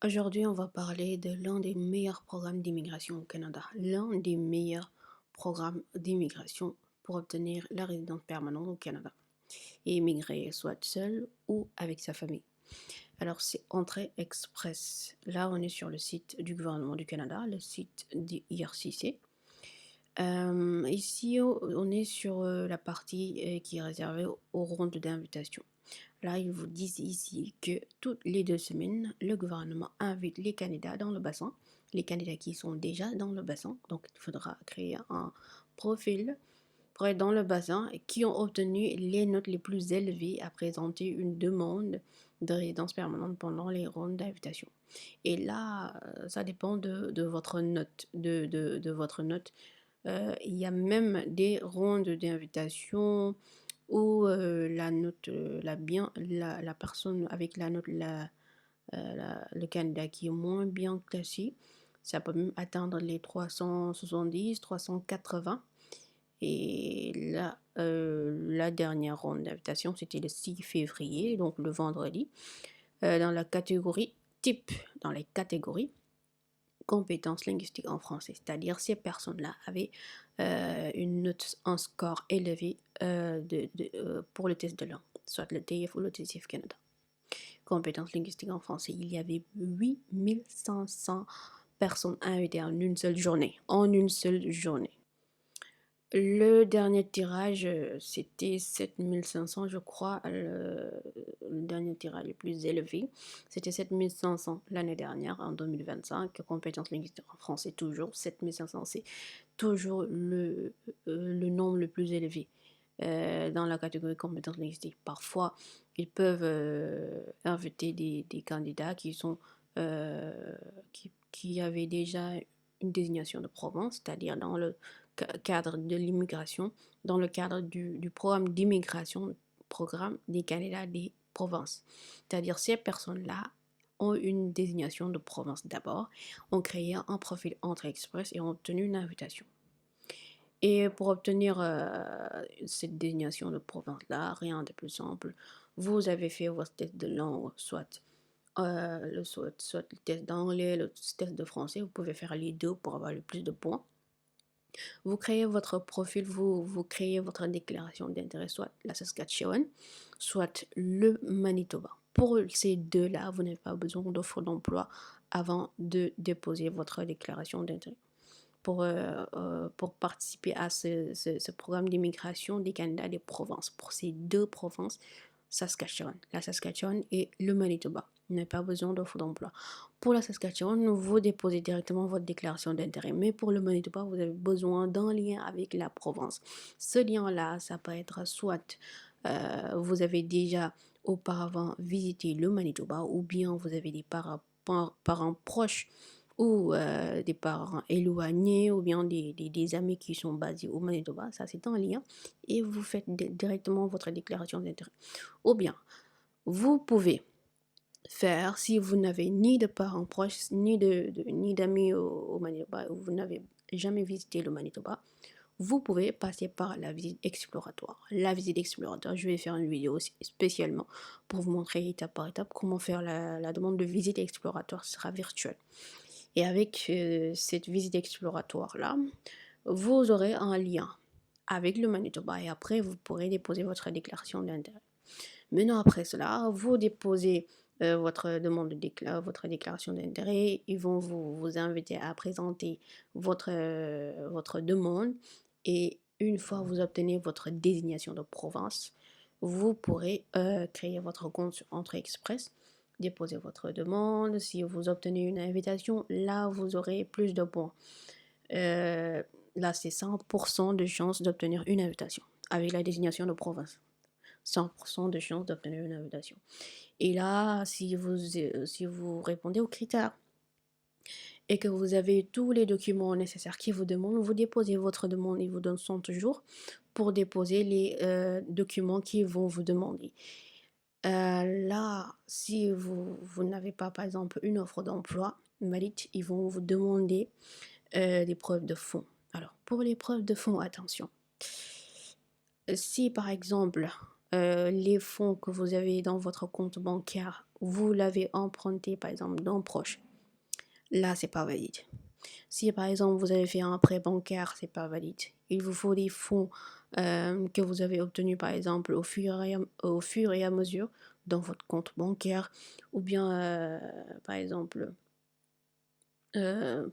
Aujourd'hui, on va parler de l'un des meilleurs programmes d'immigration au Canada. L'un des meilleurs programmes d'immigration pour obtenir la résidence permanente au Canada et immigrer soit seul ou avec sa famille. Alors, c'est Entrée Express. Là, on est sur le site du gouvernement du Canada, le site du IRCC. Ici, on est sur la partie qui est réservée aux rondes d'invitation. Là, ils vous disent ici que toutes les 2 semaines, le gouvernement invite les candidats dans le bassin, les candidats qui sont déjà dans le bassin. Donc, il faudra créer un profil pour être dans le bassin et qui ont obtenu les notes les plus élevées à présenter une demande de résidence permanente pendant les rondes d'invitation. Et là, ça dépend de votre note, de votre note. Il y a même des rondes d'invitation où la note, la personne avec la note, le candidat qui est moins bien classé, ça peut même atteindre les 370, 380. Et là, la dernière ronde d'invitation, c'était le 6 février, donc le vendredi, dans la catégorie type, dans les catégories compétences linguistiques en français, c'est-à-dire ces personnes-là avaient une note, un score élevé pour le test de langue, soit le TF ou le TCF Canada. Compétences linguistiques en français, il y avait 8500 personnes invitées en une seule journée. En une seule journée. Le dernier tirage, c'était 7500, je crois. Le dernier tirage le plus élevé, c'était 7500 l'année dernière, en 2025. Compétences linguistiques en français, toujours. 7500, c'est toujours le nombre le plus élevé dans la catégorie compétences linguistiques. Parfois, ils peuvent inviter des candidats euh, qui avaient déjà une désignation de province, c'est-à-dire dans le cadre de l'immigration, dans le cadre du programme d'immigration, programme des candidats des provinces. C'est-à-dire ces personnes-là ont une désignation de province d'abord, ont créé un profil Entrée Express et ont obtenu une invitation. Et pour obtenir cette désignation de province-là, rien de plus simple. Vous avez fait votre test de langue, soit le test d'anglais, le test de français. Vous pouvez faire les deux pour avoir le plus de points. Vous créez votre profil, vous créez votre déclaration d'intérêt, soit la Saskatchewan, soit le Manitoba. Pour ces deux-là, vous n'avez pas besoin d'offre d'emploi avant de déposer votre déclaration d'intérêt. Pour participer à ce programme d'immigration des candidats des provinces, pour ces deux provinces, la Saskatchewan et le Manitoba. Vous n'avez pas besoin d'offre d'emploi. Pour la Saskatchewan, vous déposez directement votre déclaration d'intérêt. Mais pour le Manitoba, vous avez besoin d'un lien avec la province. Ce lien-là, ça peut être soit vous avez déjà auparavant visité le Manitoba ou bien vous avez des parents proches ou des parents éloignés ou bien des amis qui sont basés au Manitoba, ça c'est un lien, et vous faites directement votre déclaration d'intérêt. Ou bien, vous pouvez faire, si vous n'avez ni de parents proches, ni d'amis au Manitoba, ou vous n'avez jamais visité le Manitoba, vous pouvez passer par la visite exploratoire. La visite exploratoire, je vais faire une vidéo spécialement pour vous montrer étape par étape comment faire la demande de visite exploratoire, ce sera virtuel. Et avec cette visite exploratoire-là, vous aurez un lien avec le Manitoba et après, vous pourrez déposer votre déclaration d'intérêt. Maintenant, après cela, vous déposez votre déclaration d'intérêt. Ils vont vous inviter à présenter votre demande et une fois vous obtenez votre désignation de province, vous pourrez créer votre compte sur Entrée Express, déposer votre demande. Si vous obtenez une invitation, là, vous aurez plus de points. Euh, Là, c'est 100% de chance d'obtenir une invitation avec la désignation de province. 100% de chance d'obtenir une invitation. Et là, si vous répondez aux critères et que vous avez tous les documents nécessaires qui vous demandent, vous déposez votre demande, ils vous donnent 100 jours pour déposer les documents qu'ils vont vous demander. Là, si vous n'avez pas, par exemple, une offre d'emploi valide, ils vont vous demander des preuves de fonds. Alors, pour les preuves de fonds, attention. Si, par exemple, les fonds que vous avez dans votre compte bancaire, vous l'avez emprunté par exemple d'un proche, là c'est pas valide. Si par exemple vous avez fait un prêt bancaire, c'est pas valide. Il vous faut des fonds que vous avez obtenus par exemple au fur et à mesure dans votre compte bancaire, ou bien par exemple, euh,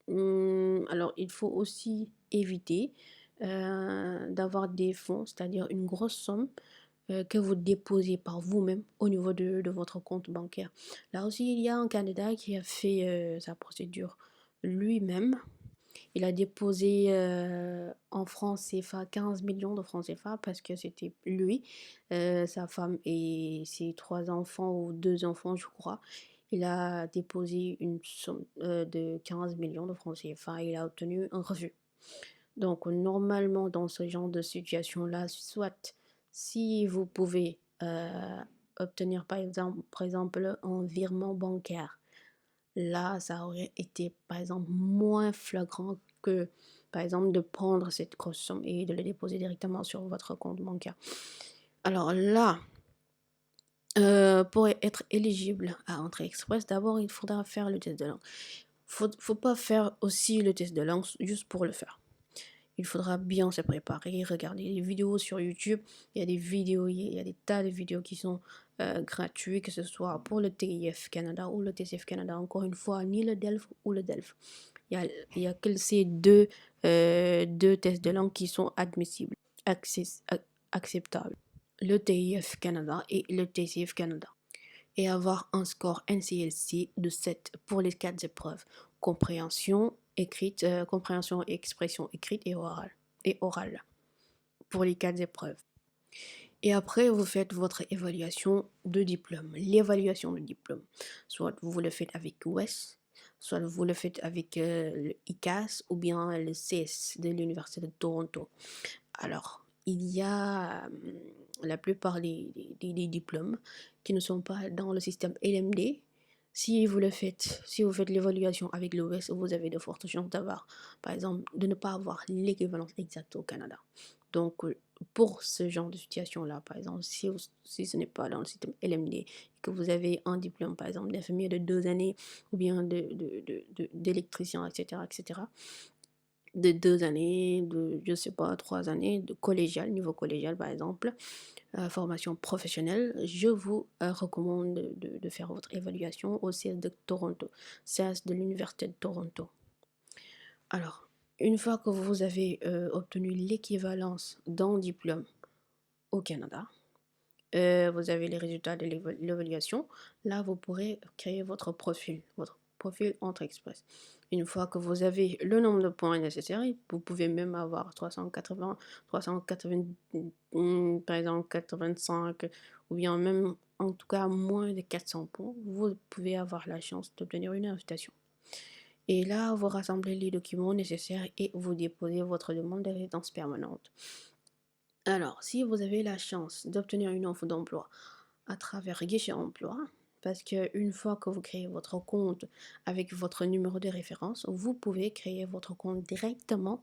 alors il faut aussi éviter d'avoir des fonds, c'est-à-dire une grosse somme que vous déposez par vous-même au niveau de votre compte bancaire. Là aussi, il y a un candidat qui a fait sa procédure lui-même. Il a déposé en francs CFA 15 millions de francs CFA parce que c'était lui, sa femme et ses 3 enfants ou 2 enfants, je crois. Il a déposé une somme de 15 millions de francs CFA et il a obtenu un refus. Donc, normalement, dans ce genre de situation-là, soit si vous pouvez obtenir par exemple un virement bancaire, là, ça aurait été par exemple moins flagrant que par exemple de prendre cette grosse somme et de la déposer directement sur votre compte bancaire. Alors là, pour être éligible à Entrée Express, d'abord il faudra faire le test de langue. Faut pas faire aussi le test de langue juste pour le faire. Il faudra bien se préparer, regarder les vidéos sur YouTube. Il y a des vidéos, il y a des tas de vidéos qui sont gratuits, que ce soit pour le TIF Canada ou le TCF Canada. Encore une fois, ni le DELF ou le DELF. Il y a que ces deux tests de langue qui sont admissibles, acceptables. Le TIF Canada et le TCF Canada. Et avoir un score NCLC de 7 pour les 4 épreuves. Compréhension, écrite, compréhension et expression écrite et orale pour les 4 épreuves. Et après, vous faites votre évaluation de diplôme. L'évaluation de diplôme. Soit vous le faites avec WES, soit vous le faites avec le ICAS ou bien le CS de l'Université de Toronto. Alors, il y a la plupart des diplômes qui ne sont pas dans le système LMD. Si vous faites l'évaluation avec l'OS, vous avez de fortes chances d'avoir, par exemple, de ne pas avoir l'équivalence exacte au Canada. Donc, pour ce genre de situation-là, par exemple, si ce n'est pas dans le système LMD et que vous avez un diplôme, par exemple, d'infirmier de 2 années ou bien d'électricien, etc., etc., de 2 années, de, je sais pas, 3 années, de collégial, niveau collégial par exemple, formation professionnelle, je vous recommande de faire votre évaluation au CS de Toronto, CS de l'Université de Toronto. Alors, une fois que vous avez obtenu l'équivalence d'un diplôme au Canada, vous avez les résultats de l'évaluation. Là, vous pourrez créer votre profil Entrée Express. Une fois que vous avez le nombre de points nécessaires, vous pouvez même avoir 380, par exemple 85, ou bien même en tout cas moins de 400 points, vous pouvez avoir la chance d'obtenir une invitation. Et là, vous rassemblez les documents nécessaires et vous déposez votre demande de résidence permanente. Alors, si vous avez la chance d'obtenir une offre d'emploi à travers Guichet Emploi, parce qu'une fois que vous créez votre compte avec votre numéro de référence, vous pouvez créer votre compte directement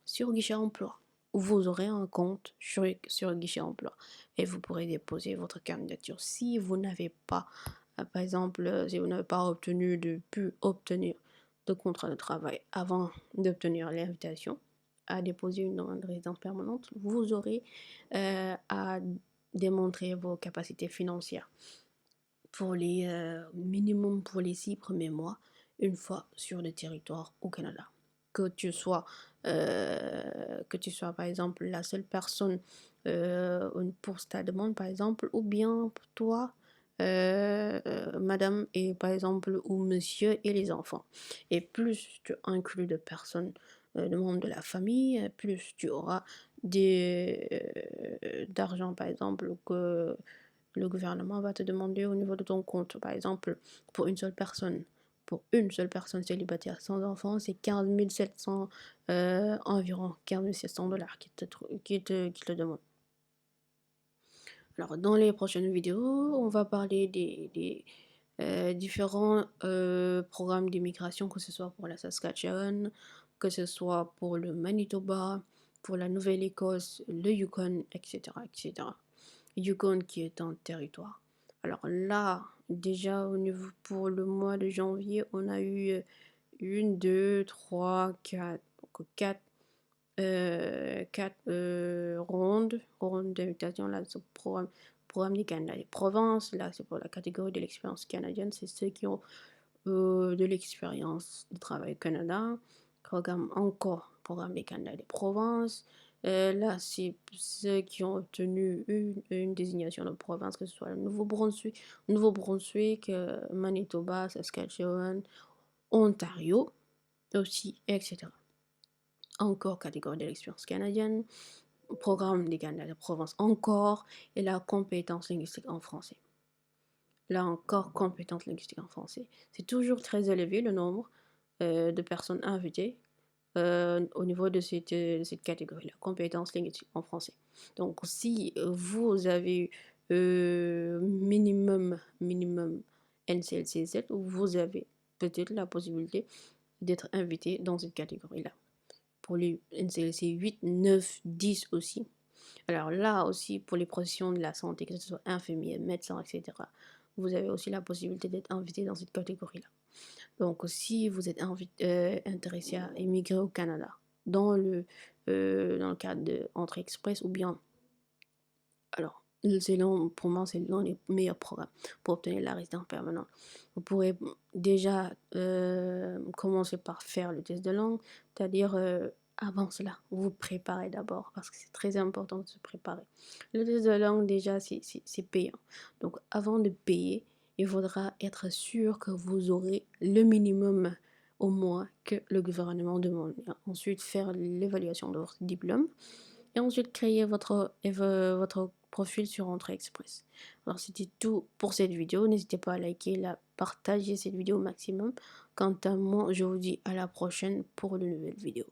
sur Guichet Emploi. Vous aurez un compte sur Guichet Emploi et vous pourrez déposer votre candidature. Si vous n'avez pas, par exemple, si vous n'avez pas pu obtenir de contrat de travail avant d'obtenir l'invitation à déposer une demande de résidence permanente, vous aurez à démontrer vos capacités financières pour les minimum pour les 6 premiers mois, une fois sur le territoire au Canada. Que tu sois par exemple la seule personne pour ta demande par exemple, ou bien toi madame et par exemple ou monsieur et les enfants. Et plus tu inclus de personnes, de membres de la famille, plus tu auras d'argent par exemple que le gouvernement va te demander au niveau de ton compte. Par exemple, pour une seule personne, célibataire sans enfant, c'est 15 700, environ 15 700 dollars qui te demande. Alors, dans les prochaines vidéos, on va parler des différents programmes d'immigration, que ce soit pour la Saskatchewan, que ce soit pour le Manitoba, pour la Nouvelle-Écosse, le Yukon, etc., etc. Yukon qui est un territoire. Alors là, déjà au niveau pour le mois de janvier, on a eu une, deux, trois, quatre, donc quatre, rondes d'invitation. Là, c'est programme des Canada des provinces. Là, c'est pour la catégorie de l'expérience canadienne. C'est ceux qui ont de l'expérience de travail au Canada. Programme des Canada des provinces. Là, c'est ceux qui ont obtenu une désignation de province, que ce soit le Nouveau-Brunswick, Manitoba, Saskatchewan, Ontario aussi, etc. Encore catégorie de l'expérience canadienne, programme des Canada des provinces encore, et la compétence linguistique en français. Là encore, compétences linguistiques en français. C'est toujours très élevé le nombre de personnes invitées au niveau de cette catégorie-là, compétences linguistiques en français. Donc, si vous avez minimum NCLC7, vous avez peut-être la possibilité d'être invité dans cette catégorie-là. Pour les NCLC 8, 9, 10 aussi. Alors là aussi, pour les professions de la santé, que ce soit infirmier, médecin, etc., vous avez aussi la possibilité d'être invité dans cette catégorie-là. Donc, si vous êtes intéressé à émigrer au Canada dans le cadre de Entrée Express ou bien, alors, pour moi, c'est l'un des meilleurs programmes pour obtenir la résidence permanente. Vous pourrez déjà commencer par faire le test de langue, c'est-à-dire avant cela, vous préparez d'abord parce que c'est très important de se préparer. Le test de langue, déjà, c'est payant. Donc, avant de payer, il faudra être sûr que vous aurez le minimum au mois que le gouvernement demande. Ensuite, faire l'évaluation de votre diplôme et ensuite créer votre profil sur Entrée Express. Alors c'était tout pour cette vidéo. N'hésitez pas à liker, partager cette vidéo au maximum. Quant à moi, je vous dis à la prochaine pour de nouvelles vidéos.